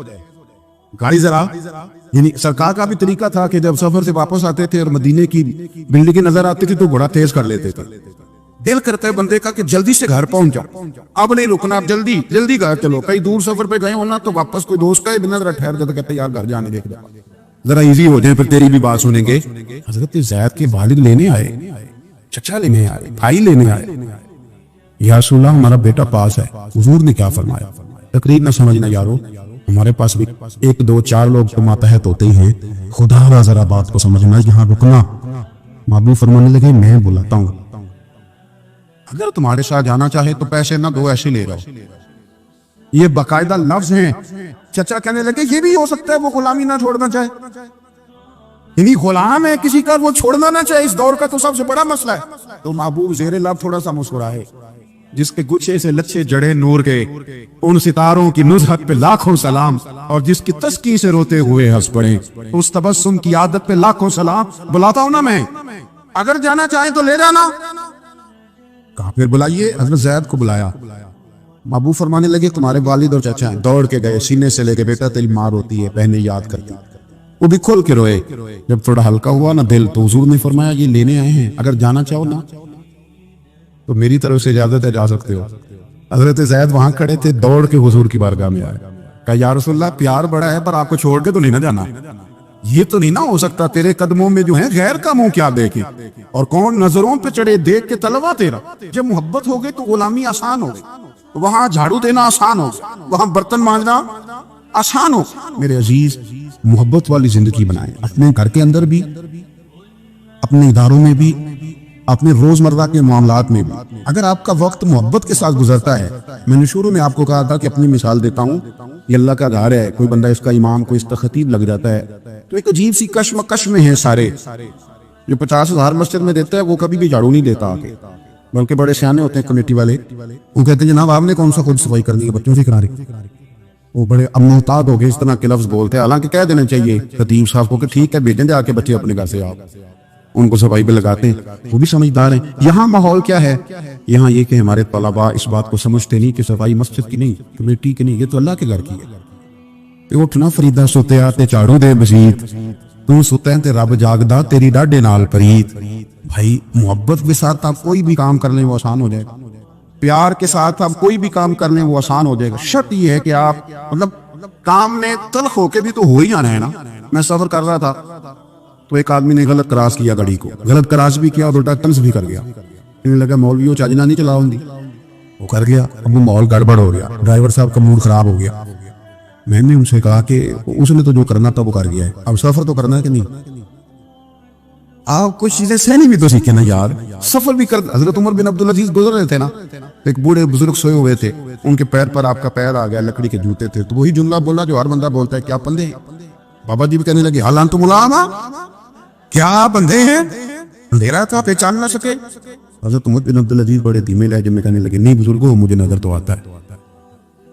गाड़ी जरा, यानी सरकार का भी तरीका था कि जब सफर से वापस आते थे और मदीने की बिल्डिंगें नजर आती थी तो बड़ा तेज कर लेते थे। दिल करता है बंदे का कि जल्दी से घर पहुंच जाओ, अब नहीं रुकना, अब जल्दी जल्दी घर चलो। कई दूर सफर पे गए हो ना तो वापस कोई दोस्त का बिना जरा ठहर जाता, कहते यार घर जाने देख जरा इजी हो जाए, फिर तेरी भी बात सुनेंगे। हजरत ज़ैद के वालिद लेने आए, चचा लेने आए, भाई लेने आए, या रसूलल्लाह हमारा बेटा पास है। हुजूर ने क्या फरमाया, तकरीर ना समझना यारो, हमारे पास भी 1 2 4 लोग तो मातहत होते ही हैं, खुदा जरा बात को समझना, यहाँ रुकना। महबूब फरमाने लगे मैं बुलाता हूँ, अगर तुम्हारे साथ जाना चाहे तो पैसे ना दो, ऐसे ले जाओ। ये बाकायदा लफ्ज हैं। चचा कहने लगे ये भी हो सकता है वो गुलामी ना छोड़ना चाहे, यही गुलाम है किसी का, वो छोड़ना ना चाहे, इस दौर का तो सबसे बड़ा मसला है। तो महबूब ज़ेरे लब थोड़ा सा मुस्कुराए, जिसके गुच्छे से लच्छे जड़े नूर के, उन सितारों की नुज़हत पे लाखों सलाम, और जिसकी तस्की से रोते हुए हंस पड़े, उस तबस्सुम की आदत पे लाखों सलाम। बुलाता हूं ना मैं, अगर जाना चाहे तो ले जाना। कहा फिर बुलाइए। हज़रत ज़ैद को बुलाया। महबूब फरमाने लगे तुम्हारे वालिद और चाचा हैं। दौड़ के गए, सीने से लेके बेटा तेरी माँ रोती है, बहनें याद करती, वो भी खोल के रोए। जब थोड़ा हल्का हुआ ना दिल, तो हुजूर ने फरमाया ये लेने आए हैं, अगर जाना चाहो ना तो मेरी तरफ से इजाजत है, जा सकते हो। हजरत ज़ैद वहां खड़े थे, दौड़ के हुजूर की बारगाह में आए, कहा या रसूलल्लाह प्यार बड़ा है पर आपको छोड़ के तो नहीं ना जाना, ये तो नहीं ना हो सकता, तेरे कदमों में जो है गैर का मुंह क्या देखे, और कौन नजरों पे चढ़े देख के तलवा तेरा। जब मोहब्बत हो गई तो गुलामी आसान हो गई, वहां झाड़ू देना आसान हो, वहां बर्तन मांजना आसान हो। मेरे अजीज, मोहब्बत वाली जिंदगी बनाएं, अपने घर के अंदर भी, अपने इदारों में भी, अपने रोजमर्रा के मामलात में भी। अगर आपका वक्त मोहब्बत के साथ गुजरता है, मैंने शुरू में आपको कहा था कि अपनी मिसाल देता हूँ, ये अल्लाह का घर है, कोई बंदा इसका इमाम, कोई इसका खतीब लग जाता है तो एक अजीब सी कश्मकश में है सारे। जो 50,000 मस्जिद में देता है वो कभी भी झाड़ू नहीं देता आके, बल्कि बड़े सियाने होते हैं कमेटी वाले, वो कहते हैं जनाब आपने कौन सा खुद सफाई करनी है, बच्चों से करा रही। वो बड़े अमोहताद हो गए, इस तरह के लफ्ज बोलते हैं। हालांकि कह देना चाहिए खतीब साहब को कि ठीक है भेजें जाके बच्चे अपने घर से, आप उनको सफाई पे लगाते हैं, वो भी समझदार हैं। यहाँ माहौल क्या है, यहाँ ये कि हमारे तलबा इस बात को समझते नहीं कि सफाई मस्जिद की नहीं, कमेटी की नहीं, ये तो अल्लाह के घर की है। उठना फरीदा सुते आते झाड़ू दे बसीत, तू सुते ते रब जागदा तेरी डाडे नाल परीत। भाई मोहब्बत के साथ आप कोई भी काम कर लें वो आसान हो जाएगा, प्यार के साथ आप कोई भी काम कर लें वो आसान हो जाएगा। शर्त ये है कि आप मतलब काम में तल्ख होके भी तो हो ही जाना है ना। मैं सफर कर रहा था तो एक आदमी ने गलत क्रॉस किया, गाड़ी को गलत क्रॉस भी किया और उल्टा टंस भी कर गया। इन्हें लगा मौलवियों चाजना नहीं चलाऊंगी, वो कर गया। अब वो माहौल गड़बड़ हो गया, ड्राइवर साहब का मूड खराब हो गया। मैंने उनसे कहा कि उसने तो जो करना था वो कर गया है, अब सफर तो करना है कि नहीं। आप कुछ चीजें सहनी भी तो सीखे ना यार, सफर भी कर। हजरत उमर बिन अब्दुल अजीज गुजर रहे थे ना, एक बूढ़े बुजुर्ग सोए हुए थे, उनके पैर पर आपका पैर आ गया, लकड़ी के जूते थे, तो वही जुमला बोला जो हर बंदा बोलता है, क्या बंदे हैं। बाबा जी भी कहने लगे हालां तो मुलामा, क्या बंदे हैं, अंधेरा था पहचान ना सके। हजरत उमर बिन अब्दुल अजीज बड़े धीमे लहजे में कहने लगे नहीं बुजुर्गो मुझे नजर तो आता है।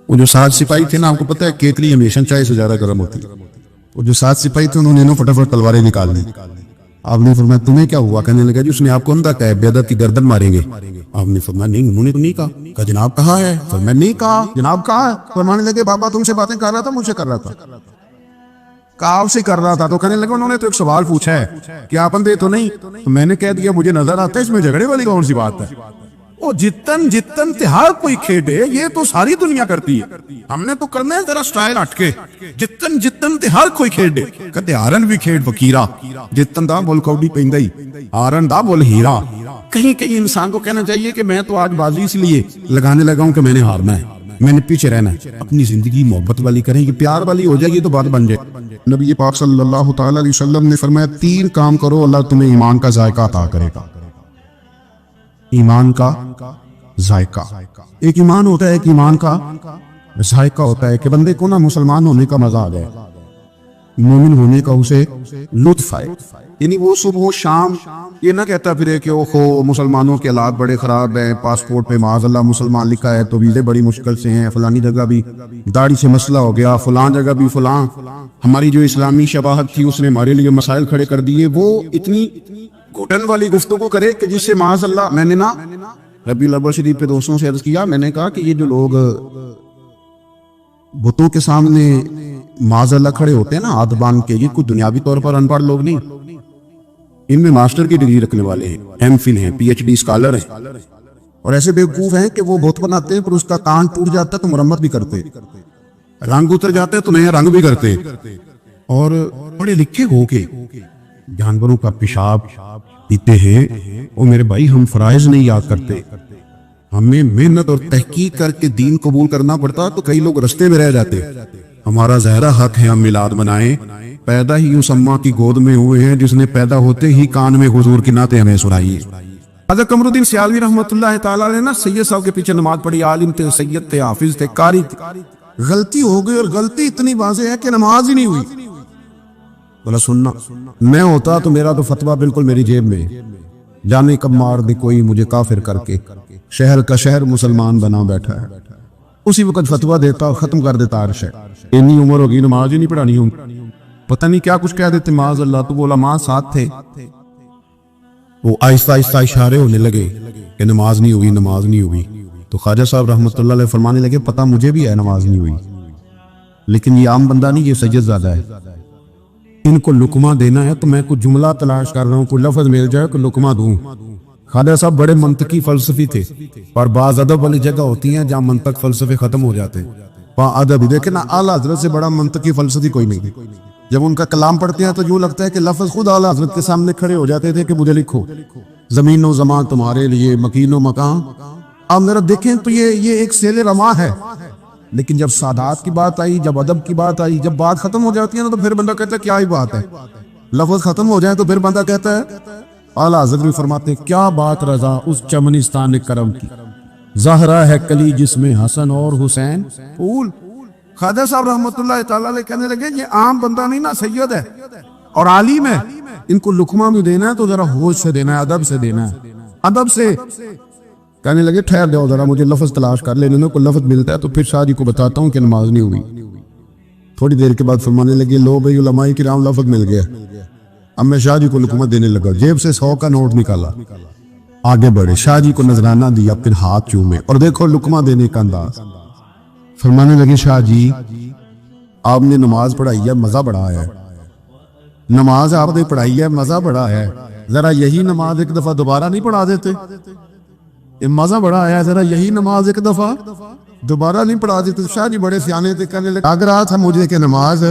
वो जो 7 सिपाही थे ना, आपको पता है केतली हमेशा चाय से ज्यादा गर्म होती है। वो जो 7 सिपाही थे उन्होंने ना फटाफट तलवारें निकाल ली। आपने फरमाया तुम्हें क्या हुआ, कहने लगा जी उसने आपको अंधा कहा, बेअदब की गर्दन मारेंगे। आपने फरमाया नहीं, उन्होंने तो नहीं कहा। जनाब कहा है, फरमाया नहीं कहा। जनाब कहा है, फरमाने लगे बाबा तुमसे बातें कर रहा था, मुझसे कर रहा था, काव से कर रहा था। तो कहने लगे उन्होंने तो एक सवाल पूछा है कि आप अंधे तो नहीं, तो मैंने कह दिया मुझे नजर आता है, इसमें झगड़े वाली कौन सी बात है। वो जितन जितन तिहार कोई खेडे ये तो सारी दुनिया करती है, हमने तो करना है जरा स्टाइल हटके। जितन जितन तिहार कोई खेडे, कहते हारन भी खेड फकीरा, जितन दा बोल कौड़ी पेंदा ही, हारन दा बोल हीरा। कहीं कहीं इंसान को कहना चाहिए कि मैं तो आज बाजी इसलिए लगाने लगा हूं कि मैंने हारना है, मैंने पीछे रहना है। अपनी जिंदगी मोहब्बत वाली करें, ये प्यार वाली हो जाएगी तो बात बन जाए। नबी पाक सल्लल्लाहु तआला अलैहि वसल्लम ने फरमाया 3 काम करो अल्लाह तुम्हें ईमान का जायका अता करेगा। ईमान का जायका, एक ईमान होता है, एक ईमान का जायका होता है कि बंदे को ना मुसलमान होने का मजा आ जाए, मोमिन होने का उसे लुत्फ आए। यानी वो सुबह शाम ये ना कहता फिरे कि ओहो मुसलमानों के हालात बड़े खराब हैं, पासपोर्ट पे माज़अल्लाह मुसलमान लिखा है तो वीज़े बड़ी मुश्किल से हैं, फलानी जगह भी दाढ़ी से मसला हो गया, फलां जगह भी फलां, हमारी जो इस्लामी शबाहत थी उसने हमारे लिए मसाइल खड़े कर दिए। वो इतनी घुटन वाली गुफ्तगू करे कि जिससे माज़अल्लाह मैंने ना रबीउल अव्वल शरीफ पे दोस्तों से अर्ज किया, मैंने कहा कि ये जो लोग बुतों के सामने माज़अल्लाह खड़े होते हैं ना हाथ बांध के, ये कुछ दुनियावी तौर पर अनपढ़ लोग नहीं, इनमें मास्टर की डिग्री रखने वाले हैं, एमफिल हैं, पीएचडी स्कॉलर हैं, और ऐसे बेवकूफ हैं कि वो बुत बनाते हैं पर उसका कान टूट जाता है तो मुरम्मत भी करते, रंग उतर जाते हैं तो नया रंग भी करते, और बड़े लिखे हो के जानवरों का पेशाब पीते हैं। और मेरे भाई, हम फराइज नहीं याद करते, हमें मेहनत और तहकीक करके दीन कबूल करना पड़ता, तो कई लोग रास्ते में रह जाते। हमारा ज़हरा हक है हम मिलाद मनाएं, पैदा ही उस अम्मा की गोद में हुए हैं जिसने पैदा होते ही कान में हुजूर की नाते हमें सुनाई। हज़रत कमरुद्दीन सियालवी रहमतुल्लाह तआला अलैह ना सैयद साहब के पीछे नमाज पढ़ी, आलिम थे, सैयद थे, हाफिज थे, कारी थे, गलती हो गई, और गलती इतनी वाज़ेह है कि नमाज ही नहीं हुई। बोला सुनना, मैं होता तो मेरा तो फतवा बिल्कुल मेरी जेब में, जाने कब मार दे कोई मुझे काफिर करके, शहर का शहर मुसलमान बना बैठा है, उसी वक्त फतवा देता और खत्म कर देता अर्श है। इतनी उम्र होगी नमाज ही नहीं पढ़ानी हूं, पता नहीं क्या कुछ कह देते माज अल्लाह। तो बोला माँ साथ थे, वो आहिस्ता आहिस्ता इशारे होने लगे कि नमाज नहीं हुई, नमाज नहीं हुई। तो ख्वाजा साहब रहमतुल्लाह अलैह फरमाने लगे, पता मुझे भी है नमाज नहीं हुई, लेकिन ये आम बंदा नहीं, ये सैयद ज़्यादा है, इनको लुकमा देना है तो मैं कुछ जुमला तलाश कर रहा हूँ, कोई लफ्ज मिल जाए तो लुकमा दूं। ख्वाजा साहब बड़े मंतकी फलसफी थे, और बाज अदब वाली जगह होती है जहाँ मंतक फलसफे खत्म हो जाते हैं, वहाँ अदब। देखे ना, आला हजरत से बड़ा मंतकी फलसफी कोई नहीं। जब उनका कलाम पढ़ते हैं तो यूं लगता है कि लफ्ज खुद आला हजरत के सामने खड़े हो जाते थे कि मुझे लिखो, जमीनो जमान तुम्हारे लिए, मकीनो मकान। अब मेरा देखें तो ये एक सेले रमा है, लेकिन जब सादात की बात आई, जब अदब की बात आई, जब बात खत्म हो जाती है ना, तो फिर बंदा कहता है क्या ही बात है। लफ्ज खत्म हो जाए तो फिर बंदा कहता है, आला हज़रत भी फरमाते हैं, क्या बात रजा उस चमनिस्तान करम की, ज़हरा है कली जिसमें हसन और हुसैन फूल। ख्वाजा साहब रहमतुल्लाह तआला अलैह कहने लगे, ये आम बंदा नहीं ना, सैयद है और आलिम है, इनको लुकमा भी देना है तो जरा होश से देना है, अदब से देना है, अदब से। कहने लगे ठहर जाओ जरा, मुझे लफ्ज तलाश कर लेने दो, कोई लफ्ज मिलता है तो फिर शाह जी को बताता हूँ कि नमाज नहीं हुई। थोड़ी देर के बाद फरमाने लगे, लो भाई उलमाए किराम लफ्ज मिल गया। अब मैं शाह जी को हुकूमत देने लगा, जेब से 100 का नोट निकाला, आगे बढ़े, शाह जी को नजराना दिया, फिर हाथ चूमे, और देखो लुकमा देने का अंदाज। फरमाने लगे, शाह जी आपने नमाज पढ़ाई है, मजा बड़ा है, नमाज आपने पढ़ाई है, मजा बड़ा है, जरा यही नमाज एक दफा दोबारा नहीं पढ़ा देते, ये मजा बड़ा आया, जरा यही नमाज एक दफा दोबारा नहीं पढ़ा देते। शाह जी बड़े सियाने थे, कहने लगे, लग रहा था मुझे कि नमाज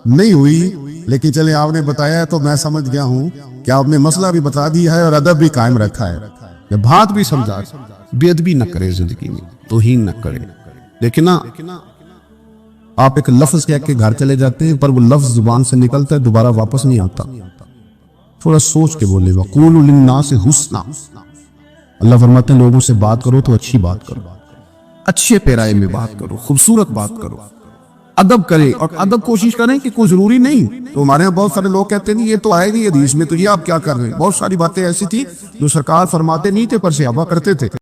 नहीं हुई, लेकिन चले आपने बताया तो मैं समझ गया हूँ कि आपने मसला भी बता दिया है और अदब भी कायम रखा है, बात भी समझा। बेअदबी न करे जिंदगी में, तौहीन न करे। लेकिन ना, आप एक लफ्ज कह के घर चले जाते हैं, पर वो लफ्ज जुबान से निकलता है, दोबारा वापस नहीं आता। थोड़ा सोच के बोले, वक़ूलु लिन्नासि हुस्ना। अल्लाह फरमाते हैं, लोगों से बात करो तो अच्छी बात करो, अच्छे पैराए में बात करो, खूबसूरत बात करो, अदब करे। और अदब कोशिश करें कि कोई जरूरी नहीं, तो हमारे यहाँ बहुत सारे लोग कहते हैं ये तो आए नहीं हदीस में, तो ये आप क्या कर रहे हैं। बहुत सारी बातें ऐसी थी जो सरकार फरमाते नहीं थे पर सहाबा करते थे।